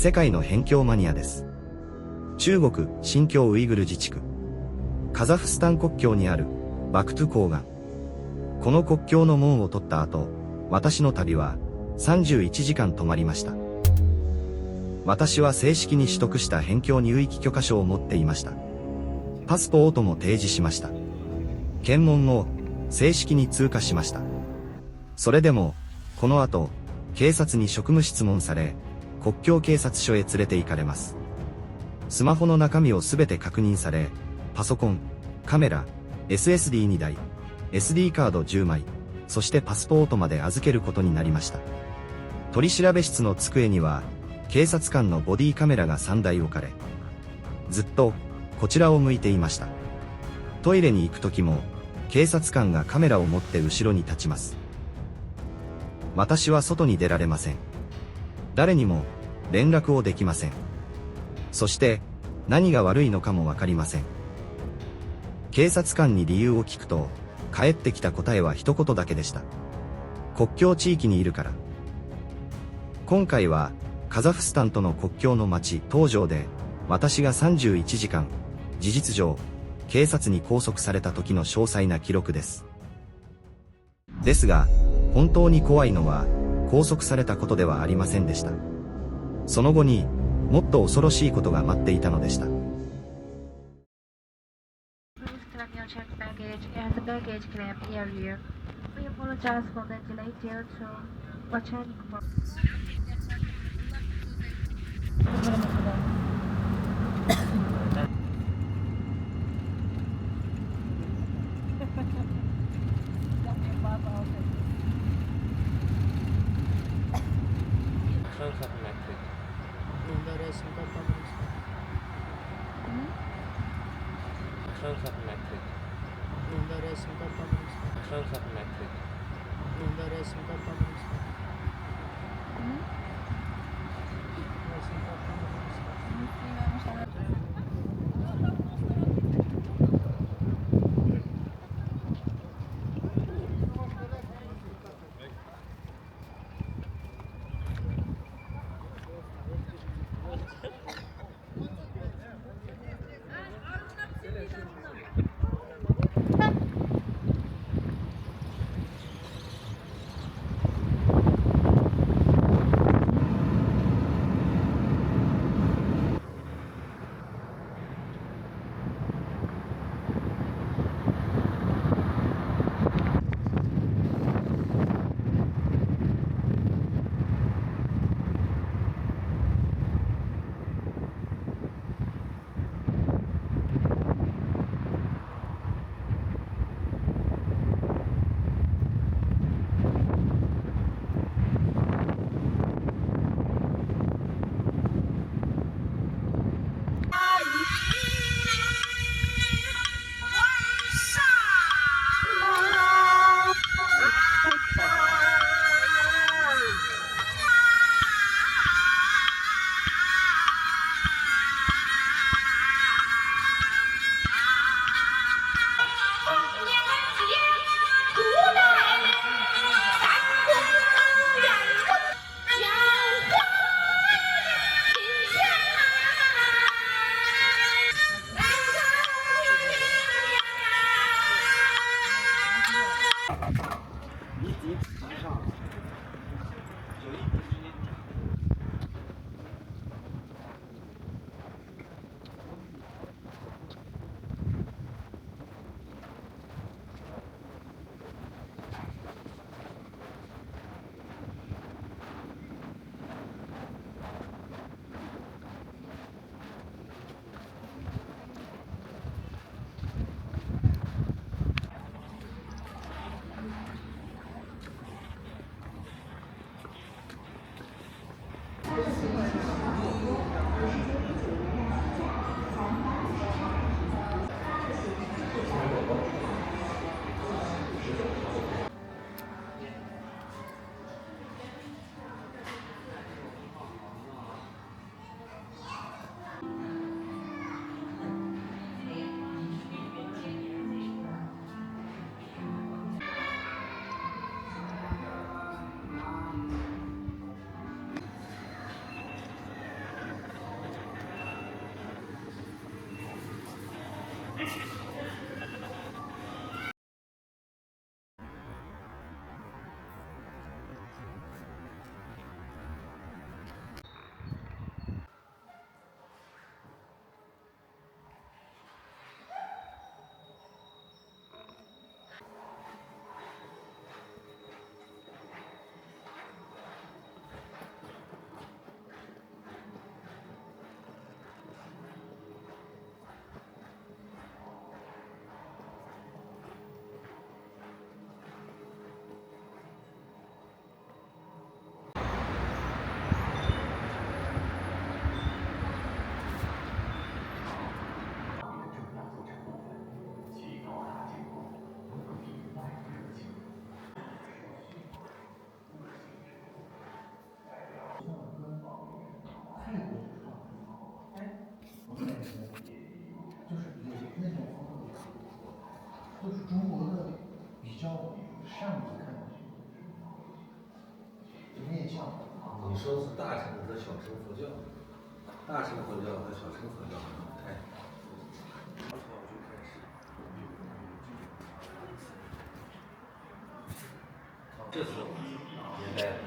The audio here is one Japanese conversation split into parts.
世界の辺境マニアです。中国新疆ウイグル自治区、カザフスタン国境にあるバクトゥ高原。この国境の門を取った後、私の旅は31時間止まりました。私は正式に取得した辺境入域許可証を持っていました。パスポートも提示しました。検問も正式に通過しました。それでも、この後、警察に職務質問され、国境警察署へ連れて行かれます。スマホの中身をすべて確認され、パソコン、カメラ、SSD2 台、SD カード10枚、そしてパスポートまで預けることになりました。取調室の机には、警察官のボディカメラが3台置かれ、ずっと、こちらを向いていました。トイレに行く時も、警察官がカメラを持って後ろに立ちます。私は外に出られません。誰にも、連絡をできません。そして、何が悪いのかもわかりません。警察官に理由を聞くと、返ってきた答えは一言だけでした。国境地域にいるから。今回は、カザフスタンとの国境の町、東条で、私が31時間、事実上、警察に拘束された時の詳細な記録です。ですが、本当に怖いのは、拘束されたことではありませんでした。その後に、もっと恐ろしいことが待っていたのでした。你说的是大乘和小乘佛教，大乘佛教和小乘佛教不太。这是年代的。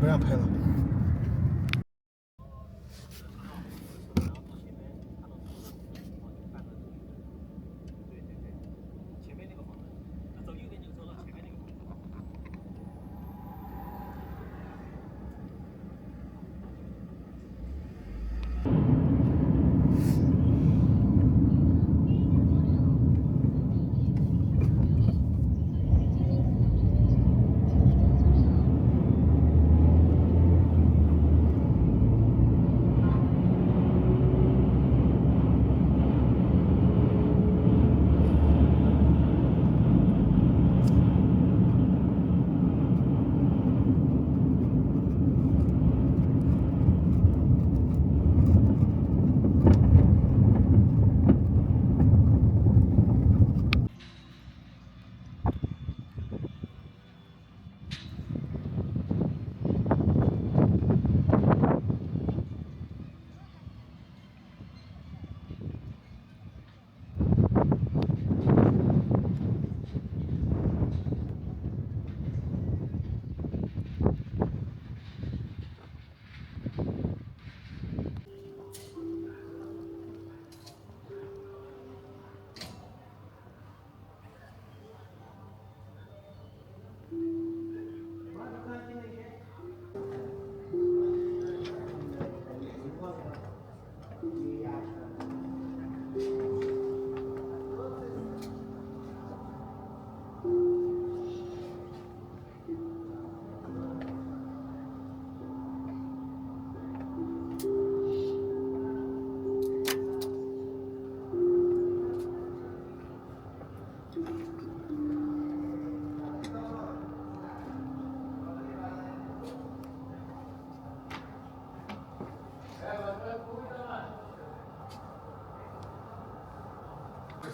不让拍了。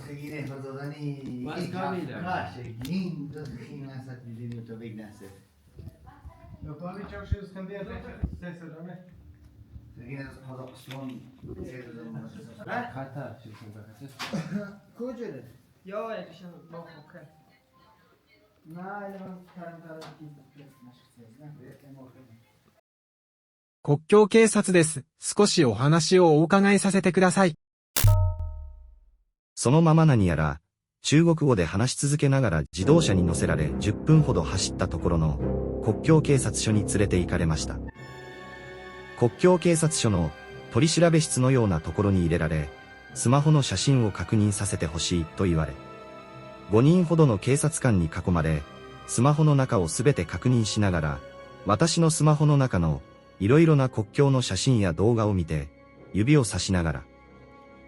Seguirem fazendo Şeklin nasıl dediğini tabii nasıl. Dokładnie chciał się skandynać sesję, nie? Yine Kazakistan Karta çıksın bakacağız. Kocaeli. Jo, jak się okej. No, ale mam karantanę naszych cech, nie? 国境警察です。少しお話をお伺いさせてください。そのまま何やら、中国語で話し続けながら自動車に乗せられ10分ほど走ったところの国境警察署に連れて行かれました。国境警察署の取り調べ室のようなところに入れられ、スマホの写真を確認させてほしいと言われ、5人ほどの警察官に囲まれ、スマホの中をすべて確認しながら、私のスマホの中のいろいろな国境の写真や動画を見て、指を指しながら、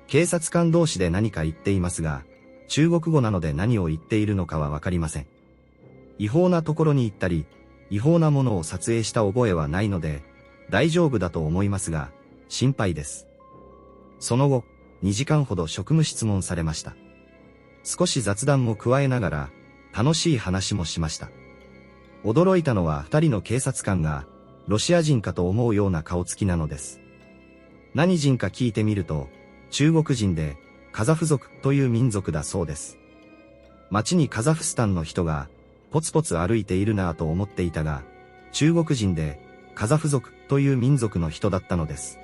警察官同士で何か言っていますが、中国語なので何を言っているのかはわかりません。違法なところに行ったり、違法なものを撮影した覚えはないので、大丈夫だと思いますが、心配です。その後、2時間ほど職務質問されました。少し雑談も加えながら、楽しい話もしました。驚いたのは2人の警察官が、ロシア人かと思うような顔つきなのです。何人か聞いてみると、中国人で、カザフ族という民族だそうです。街にカザフスタンの人がポツポツ歩いているなぁと思っていたが、中国人でカザフ族という民族の人だったのです。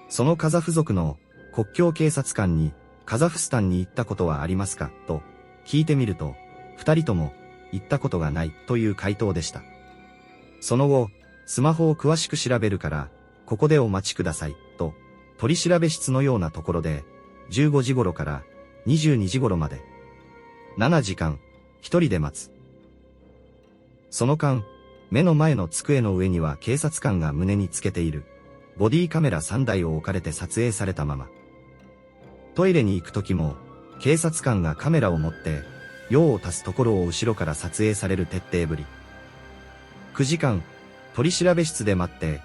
そのカザフ族の国境警察官にカザフスタンに行ったことはありますかと聞いてみると、二人とも行ったことがないという回答でした。その後、スマホを詳しく調べるから、ここでお待ちくださいと取り調べ室のようなところで15時頃から22時頃まで7時間一人で待つ。その間、目の前の机の上には警察官が胸につけているボディカメラ3台を置かれて撮影されたまま。トイレに行く時も警察官がカメラを持って用を足すところを後ろから撮影される徹底ぶり。9時間取り調べ室で待って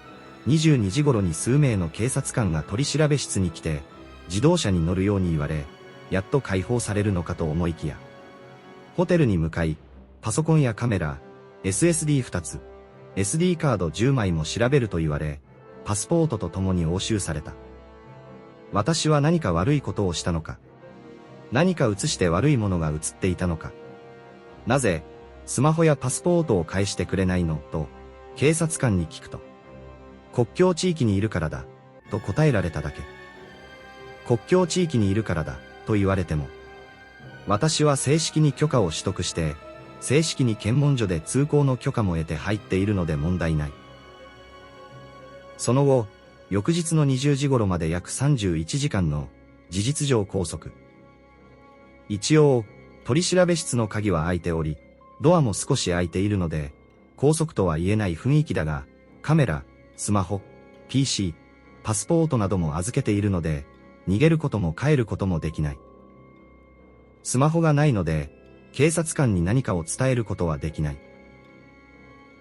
22時頃に数名の警察官が取り調べ室に来て自動車に乗るように言われ、やっと解放されるのかと思いきや、ホテルに向かいパソコンやカメラ、SSD2 つ、SD カード10枚も調べると言われ、パスポートとともに押収された。私は何か悪いことをしたのか。何か映して悪いものが映っていたのか。なぜ、スマホやパスポートを返してくれないのと、警察官に聞くと。国境地域にいるからだ、と答えられただけ。国境地域にいるからだ、と言われても。私は正式に許可を取得して、正式に検問所で通行の許可も得て入っているので問題ない。その後、翌日の20時頃まで約31時間の事実上拘束。一応、取り調べ室の鍵は開いており、ドアも少し開いているので、拘束とは言えない雰囲気だが、カメラ、スマホ、PC、パスポートなども預けているので、逃げることも帰ることもできない。スマホがないので、警察官に何かを伝えることはできない。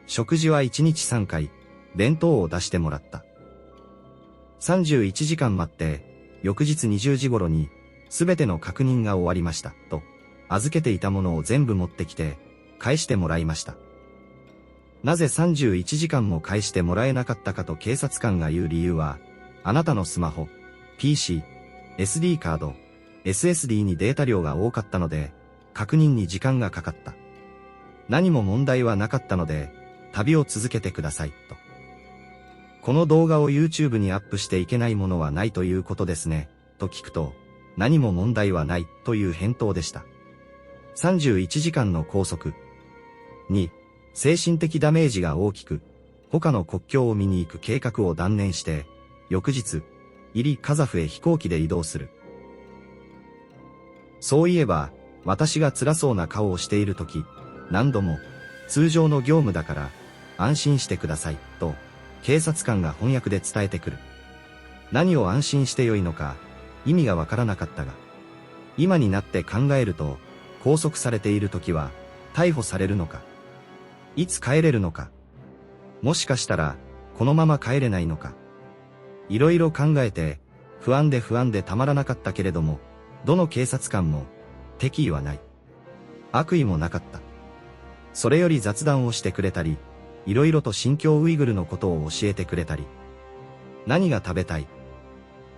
食事は1日3回、弁当を出してもらった。31時間待って、翌日20時頃に、すべての確認が終わりました、と、預けていたものを全部持ってきて、返してもらいました。なぜ31時間も返してもらえなかったかと警察官が言う理由は、あなたのスマホ、PC、SD カード、SSD にデータ量が多かったので、確認に時間がかかった。何も問題はなかったので、旅を続けてください、と。この動画を YouTube にアップしていけないものはないということですね、と聞くと、何も問題はない、という返答でした。31時間の拘束。2、精神的ダメージが大きく、他の国境を見に行く計画を断念して、翌日、カザフへ飛行機で移動する。そういえば、私が辛そうな顔をしているとき、何度も、通常の業務だから、安心してください、と、警察官が翻訳で伝えてくる。何を安心してよいのか、意味がわからなかったが、今になって考えると、拘束されているときは、逮捕されるのか、いつ帰れるのか、もしかしたら、このまま帰れないのか、いろいろ考えて、不安でたまらなかったけれども、どの警察官も、敵意はない。悪意もなかった。それより雑談をしてくれたり、いろいろと新疆ウイグルのことを教えてくれたり、何が食べたい、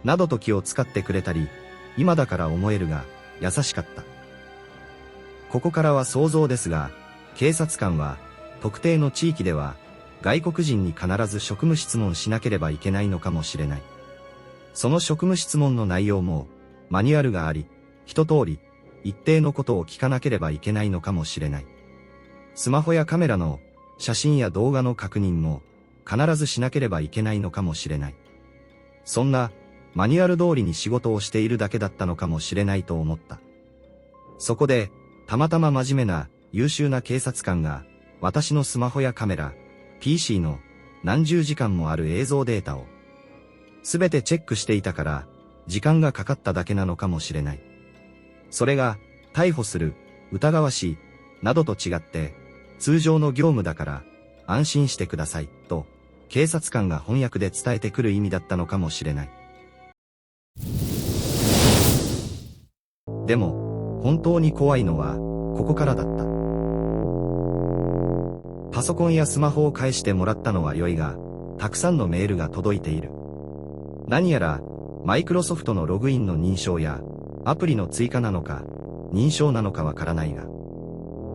などと気を使ってくれたり、今だから思えるが、優しかった。ここからは想像ですが、警察官は、特定の地域では、外国人に必ず職務質問しなければいけないのかもしれない。その職務質問の内容も、マニュアルがあり、一通り、一定のことを聞かなければいけないのかもしれない。スマホやカメラの写真や動画の確認も必ずしなければいけないのかもしれない。そんなマニュアル通りに仕事をしているだけだったのかもしれないと思った。そこで、たまたま真面目な優秀な警察官が私のスマホやカメラ、PC の何十時間もある映像データをすべてチェックしていたから時間がかかっただけなのかもしれない。それが逮捕する、疑わしい、などと違って通常の業務だから安心してくださいと警察官が翻訳で伝えてくる意味だったのかもしれない。でも本当に怖いのはここからだった。パソコンやスマホを返してもらったのは良いが、たくさんのメールが届いている。何やらマイクロソフトのログインの認証やアプリの追加なのか、認証なのかわからないが、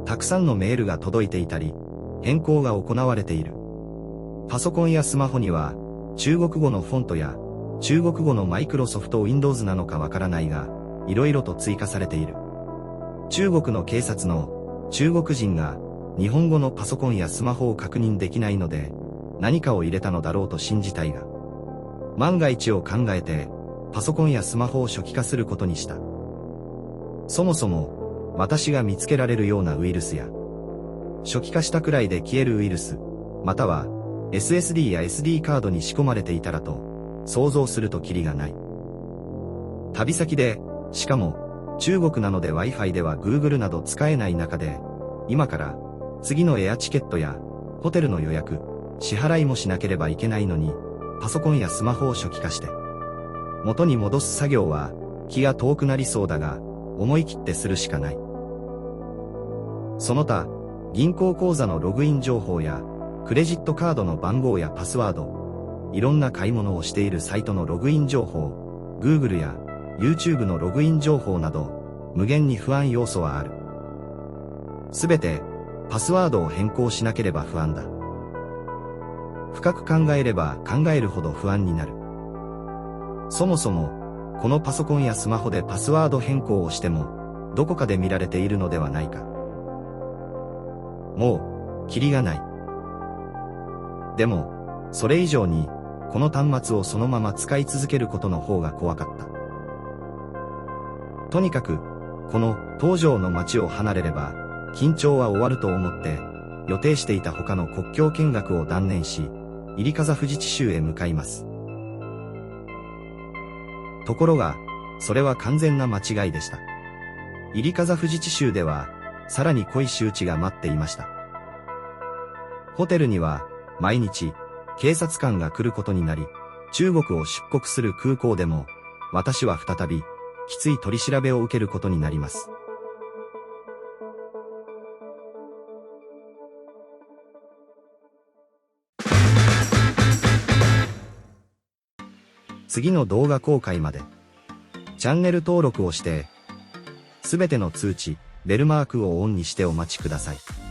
たくさんのメールが届いていたり、変更が行われている。パソコンやスマホには、中国語のフォントや、中国語のマイクロソフト Windows なのかわからないが、いろいろと追加されている。中国の警察の中国人が日本語のパソコンやスマホを確認できないので、何かを入れたのだろうと信じたいが、万が一を考えて、パソコンやスマホを初期化することにした。そもそも、私が見つけられるようなウイルスや、初期化したくらいで消えるウイルス、または SSD や SD カードに仕込まれていたらと、想像するとキリがない。旅先で、しかも、中国なので Wi-Fi では Google など使えない中で、今から、次のエアチケットや、ホテルの予約、支払いもしなければいけないのに、パソコンやスマホを初期化して、元に戻す作業は、気が遠くなりそうだが、思い切ってするしかない。その他、銀行口座のログイン情報や、クレジットカードの番号やパスワード、いろんな買い物をしているサイトのログイン情報、Google や YouTube のログイン情報など、無限に不安要素はある。すべて、パスワードを変更しなければ不安だ。深く考えれば考えるほど不安になる。そもそも、このパソコンやスマホでパスワード変更をしても、どこかで見られているのではないか。もう、キリがない。でも、それ以上に、この端末をそのまま使い続けることの方が怖かった。とにかく、この東条の街を離れれば、緊張は終わると思って、予定していた他の国境見学を断念し、イリカザフ自治州へ向かいます。ところが、それは完全な間違いでした。イリカザフ自治州では、さらに濃い仕打ちが待っていました。ホテルには、毎日、警察官が来ることになり、中国を出国する空港でも、私は再び、きつい取り調べを受けることになります。次の動画公開まで、チャンネル登録をして、すべての通知、ベルマークをオンにしてお待ちください。